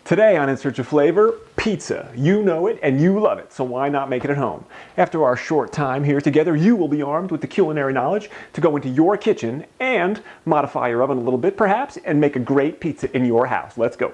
Today on In Search of Flavor, pizza. You know it and you love it, so why not make it at home? After our short time here together, you will be armed with the culinary knowledge to go into your kitchen and modify your oven a little bit perhaps and make a great pizza in your house. Let's go.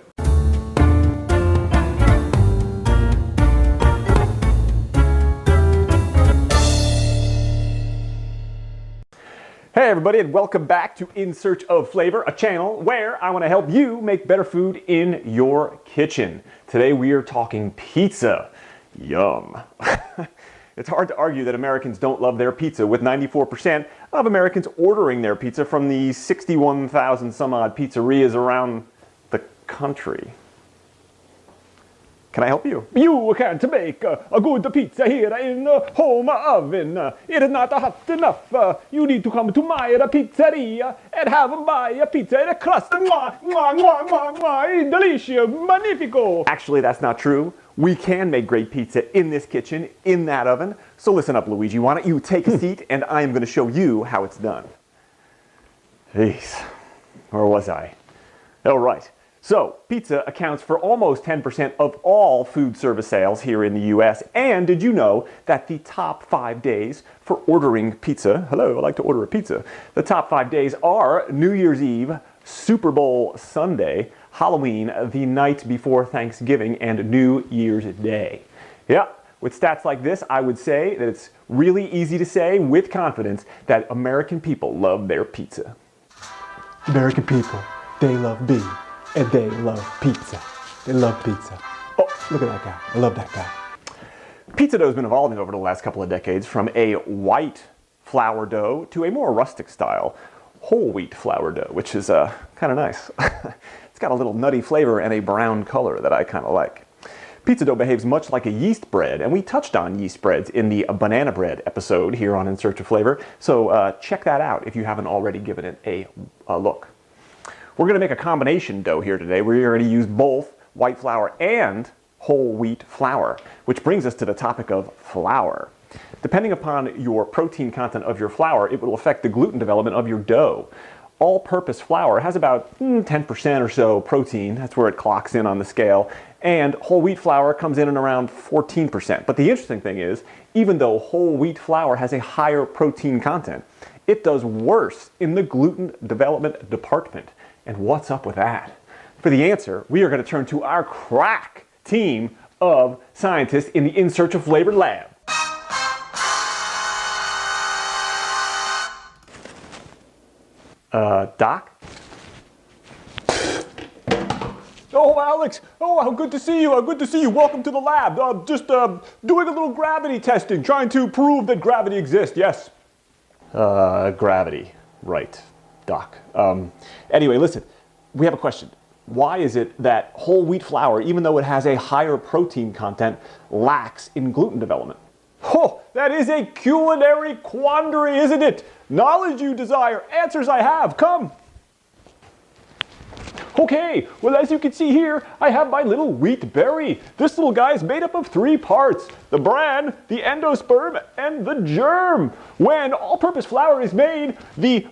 Hey everybody, and welcome back to In Search of Flavor, a channel where I want to help you make better food in your kitchen. Today we are talking pizza. Yum. It's hard to argue that Americans don't love their pizza, with 94% of Americans ordering their pizza from the 61,000 some odd pizzerias around the country. Can I help you? You can't make a good pizza here in home oven. It is not hot enough. You need to come to my pizzeria and have my pizza in a crust. Mwah, mwah, mwah, mwah, mwah. Delicious, magnifico. Actually, that's not true. We can make great pizza in this kitchen, in that oven. So listen up, Luigi. Why don't you take a seat and I am going to show you how it's done. Jeez. Where was I? All right. So, pizza accounts for almost 10% of all food service sales here in the US. And did you know that the top 5 days for ordering pizza, hello, I like to order a pizza, the top 5 days are New Year's Eve, Super Bowl Sunday, Halloween, the night before Thanksgiving, and New Year's Day. Yeah, with stats like this, I would say that it's really easy to say with confidence that American people love their pizza. American people, they love beef. And they love pizza. They love pizza. Oh, look at that guy. I love that guy. Pizza dough has been evolving over the last couple of decades from a white flour dough to a more rustic style whole wheat flour dough, which is kind of nice. It's got a little nutty flavor and a brown color that I kind of like. Pizza dough behaves much like a yeast bread, and we touched on yeast breads in the banana bread episode here on In Search of Flavor, so check that out if you haven't already given it a look. We're going to make a combination dough here today. We're going to use both white flour and whole wheat flour, which brings us to the topic of flour. Depending upon your protein content of your flour, it will affect the gluten development of your dough. All-purpose flour has about 10% or so protein. That's where it clocks in on the scale. And whole wheat flour comes in at around 14%. But the interesting thing is, even though whole wheat flour has a higher protein content, it does worse in the gluten development department. And what's up with that? For the answer, we are going to turn to our crack team of scientists in the In Search of Flavor lab. Doc? Oh, Alex. Oh, how good to see you. How good to see you. Welcome to the lab. Just doing a little gravity testing, trying to prove that gravity exists. Yes. Gravity. Right. Doc. Anyway, listen, we have a question. Why is it that whole wheat flour, even though it has a higher protein content, lacks in gluten development? Oh, that is a culinary quandary, isn't it? Knowledge you desire, answers I have. Come. Okay, well, as you can see here, I have my little wheat berry. This little guy is made up of 3 parts: the bran, the endosperm, and the germ. When all-purpose flour is made, the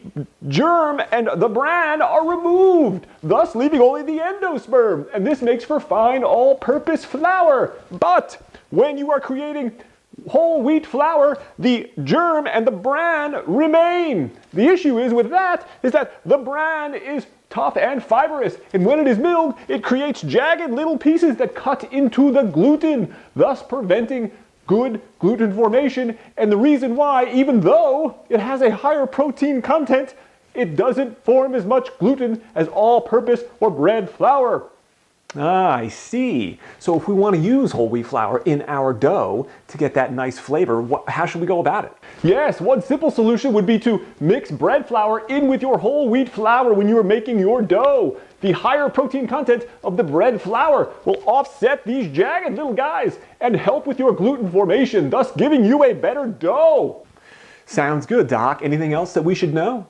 germ and the bran are removed, thus leaving only the endosperm, and this makes for fine all-purpose flour. But when you are creating whole wheat flour, the germ and the bran remain. The issue is with that is that the bran is tough and fibrous, and when it is milled, it creates jagged little pieces that cut into the gluten, thus preventing good gluten formation. And the reason why, even though it has a higher protein content, it doesn't form as much gluten as all-purpose or bread flour. Ah, I see. So if we want to use whole wheat flour in our dough to get that nice flavor, how should we go about it? Yes, one simple solution would be to mix bread flour in with your whole wheat flour when you are making your dough. The higher protein content of the bread flour will offset these jagged little guys and help with your gluten formation, thus giving you a better dough. Sounds good, Doc. Anything else that we should know?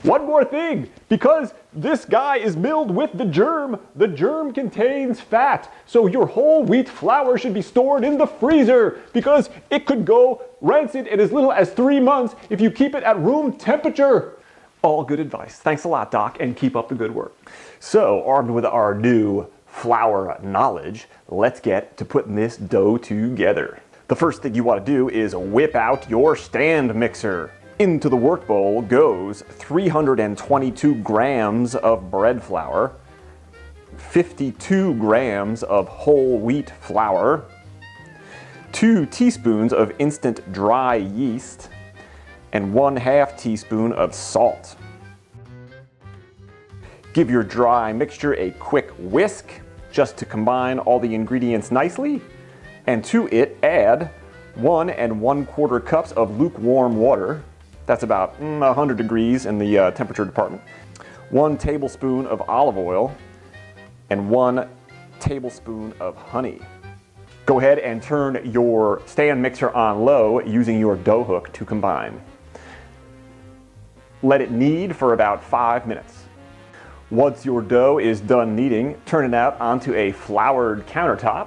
One more thing, because this guy is milled with the germ contains fat. So your whole wheat flour should be stored in the freezer because it could go rancid in as little as 3 months if you keep it at room temperature. All good advice. Thanks a lot, Doc, and keep up the good work. So, armed with our new flour knowledge, let's get to putting this dough together. The first thing you want to do is whip out your stand mixer. Into the work bowl goes 322 grams of bread flour, 52 grams of whole wheat flour, 2 teaspoons of instant dry yeast, and 1/2 teaspoon of salt. Give your dry mixture a quick whisk just to combine all the ingredients nicely, and to it add 1 1/4 cups of lukewarm water. That's about 100 degrees in the temperature department. 1 tablespoon of olive oil and 1 tablespoon of honey. Go ahead and turn your stand mixer on low using your dough hook to combine. Let it knead for about 5 minutes. Once your dough is done kneading, turn it out onto a floured countertop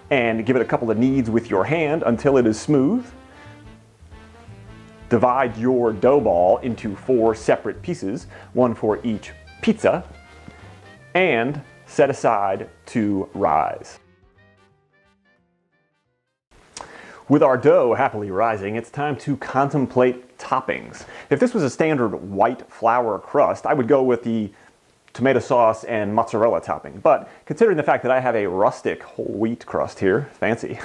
and give it a couple of kneads with your hand until it is smooth. Divide your dough ball into 4 separate pieces, 1 for each pizza, and set aside to rise. With our dough happily rising, it's time to contemplate toppings. If this was a standard white flour crust, I would go with the tomato sauce and mozzarella topping. But considering the fact that I have a rustic whole wheat crust here, fancy,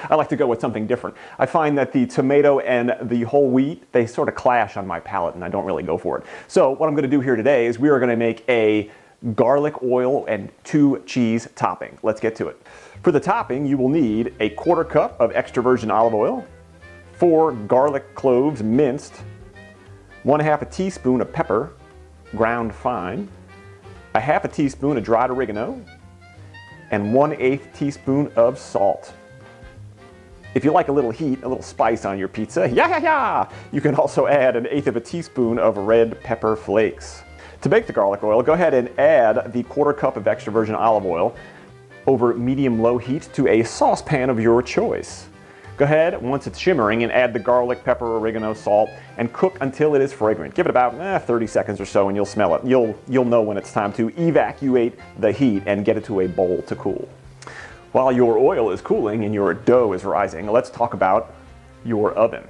I like to go with something different. I find that the tomato and the whole wheat, they sort of clash on my palate and I don't really go for it. So what I'm going to do here today is we are going to make a garlic oil and 2 cheese topping. Let's get to it. For the topping, you will need a 1/4 cup of extra virgin olive oil, 4 garlic cloves minced, 1/2 teaspoon of pepper, ground fine, 1/2 teaspoon of dried oregano, and 1/8 teaspoon of salt. If you like a little heat, a little spice on your pizza, you can also add 1/8 teaspoon of red pepper flakes. To make the garlic oil, go ahead and add the 1/4 cup of extra virgin olive oil over medium-low heat to a saucepan of your choice. Go ahead, once it's shimmering, and add the garlic, pepper, oregano, salt, and cook until it is fragrant. Give it about 30 seconds or so and you'll smell it. You'll know when it's time to evacuate the heat and get it to a bowl to cool. While your oil is cooling and your dough is rising, let's talk about your oven.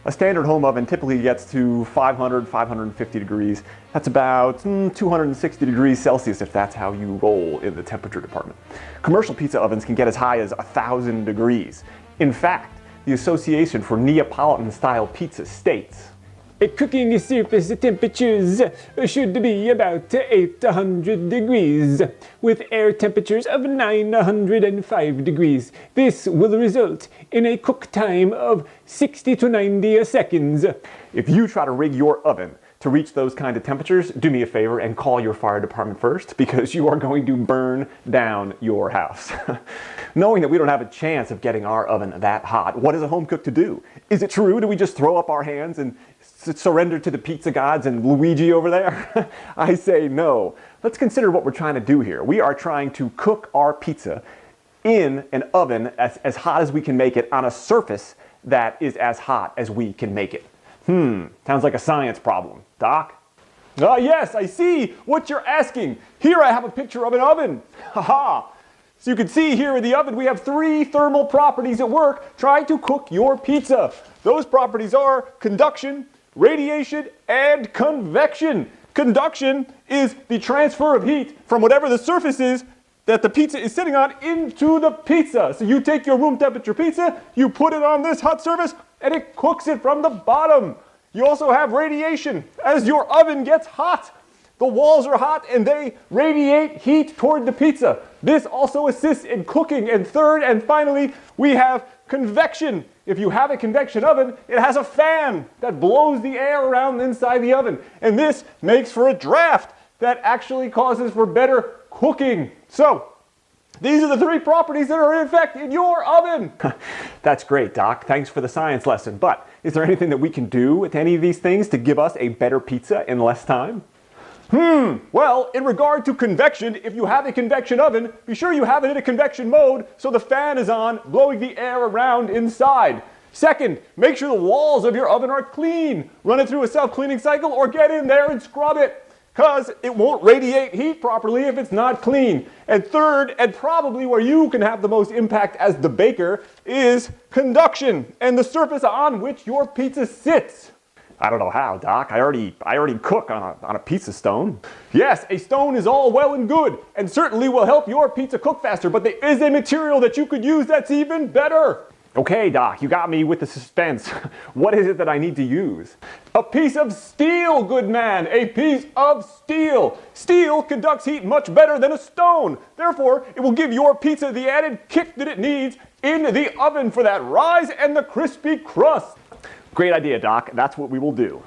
A standard home oven typically gets to 500, 550 degrees. That's about 260 degrees Celsius if that's how you roll in the temperature department. Commercial pizza ovens can get as high as 1,000 degrees. In fact, the Association for Neapolitan-Style Pizza states, A cooking surface temperatures should be about 800 degrees, with air temperatures of 905 degrees. This will result in a cook time of 60 to 90 seconds. if you try to rig your oven to reach those kind of temperatures, do me a favor and call your fire department first, because you are going to burn down your house. Knowing that we don't have a chance of getting our oven that hot, what is a home cook to do? Is it true? Do we just throw up our hands and surrender to the pizza gods and Luigi over there? I say no. Let's consider what we're trying to do here. We are trying to cook our pizza in an oven as hot as we can make it on a surface that is as hot as we can make it. Sounds like a science problem. Doc? Ah, yes, I see what you're asking. Here I have a picture of an oven. Haha. So you can see here in the oven we have 3 thermal properties at work trying to cook your pizza. Those properties are conduction, radiation, and convection. Conduction is the transfer of heat from whatever the surface is that the pizza is sitting on into the pizza. So you take your room temperature pizza, you put it on this hot surface, and it cooks it from the bottom. You also have radiation. As your oven gets hot, the walls are hot and they radiate heat toward the pizza. This also assists in cooking. And third and finally, we have convection. If you have a convection oven, it has a fan that blows the air around inside the oven. And this makes for a draft that actually causes for better cooking. So, these are the 3 properties that are in effect in your oven. That's great, Doc. Thanks for the science lesson. But is there anything that we can do with any of these things to give us a better pizza in less time? Well, in regard to convection, if you have a convection oven, be sure you have it in a convection mode so the fan is on, blowing the air around inside. Second, make sure the walls of your oven are clean. Run it through a self-cleaning cycle or get in there and scrub it. because it won't radiate heat properly if it's not clean. And third, and probably where you can have the most impact as the baker, is conduction and the surface on which your pizza sits. I don't know how, Doc. I already cook on a pizza stone. Yes, a stone is all well and good, and certainly will help your pizza cook faster, but there is a material that you could use that's even better. Okay, Doc, you got me with the suspense. What is it that I need to use? A piece of steel, good man, a piece of steel. Steel conducts heat much better than a stone. Therefore, it will give your pizza the added kick that it needs in the oven for that rise and the crispy crust. Great idea, Doc. That's what we will do.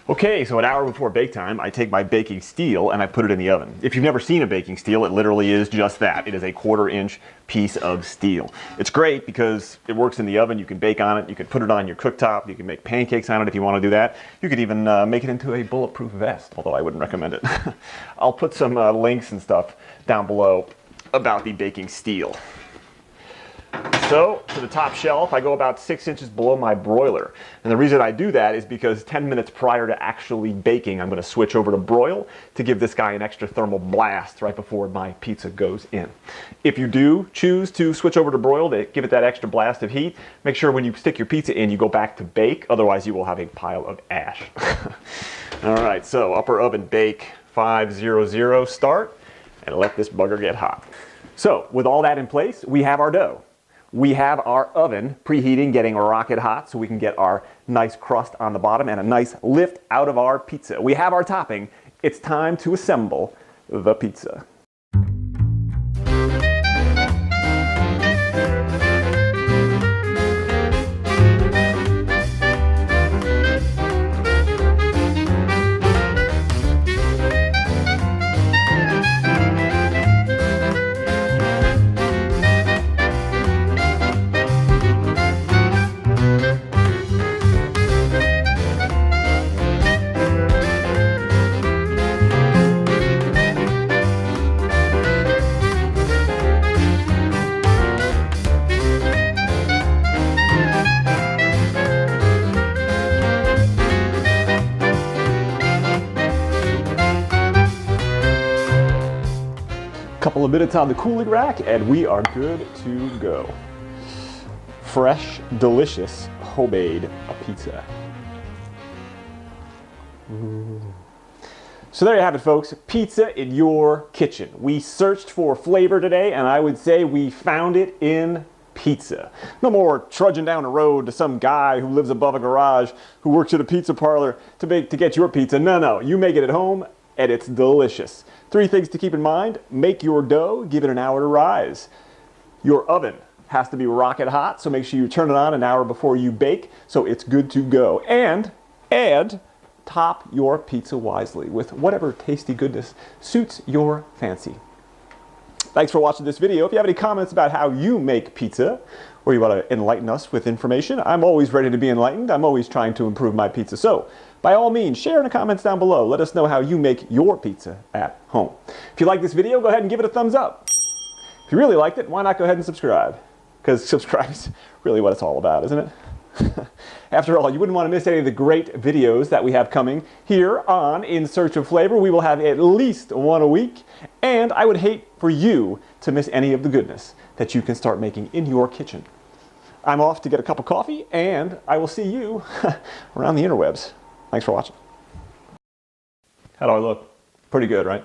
Okay, so an hour before bake time, I take my baking steel and I put it in the oven. If you've never seen a baking steel, it literally is just that. It is a 1/4 inch piece of steel. It's great because it works in the oven. You can bake on it. You can put it on your cooktop. You can make pancakes on it if you want to do that. You could even make it into a bulletproof vest, although I wouldn't recommend it. I'll put some links and stuff down below about the baking steel. So, to the top shelf, I go about 6 inches below my broiler. And the reason I do that is because 10 minutes prior to actually baking, I'm going to switch over to broil to give this guy an extra thermal blast right before my pizza goes in. If you do choose to switch over to broil to give it that extra blast of heat, make sure when you stick your pizza in, you go back to bake. Otherwise, you will have a pile of ash. All right, so upper oven bake 500 start, and let this bugger get hot. So, with all that in place, we have our dough. We have our oven preheating, getting rocket hot so we can get our nice crust on the bottom and a nice lift out of our pizza. We have our topping. It's time to assemble the pizza. Couple of minutes on the cooling rack and we are good to go. Fresh, delicious, homemade pizza. So there you have it, folks. Pizza in your kitchen. We searched for flavor today and I would say we found it in pizza. No more trudging down the road to some guy who lives above a garage who works at a pizza parlor to get your pizza. No, you make it at home and it's delicious. 3 things to keep in mind. Make your dough, give it an hour to rise. Your oven has to be rocket hot, so make sure you turn it on an hour before you bake so it's good to go. And top your pizza wisely with whatever tasty goodness suits your fancy. Thanks for watching this video. If you have any comments about how you make pizza, or you want to enlighten us with information, I'm always ready to be enlightened. I'm always trying to improve my pizza. So, by all means, share in the comments down below. Let us know how you make your pizza at home. If you like this video, go ahead and give it a thumbs up. If you really liked it, why not go ahead and subscribe? Because subscribe is really what it's all about, isn't it? After all, you wouldn't want to miss any of the great videos that we have coming here on In Search of Flavor. We will have at least one a week, and I would hate for you to miss any of the goodness that you can start making in your kitchen. I'm off to get a cup of coffee, and I will see you around the interwebs. Thanks for watching. How do I look? Pretty good, right?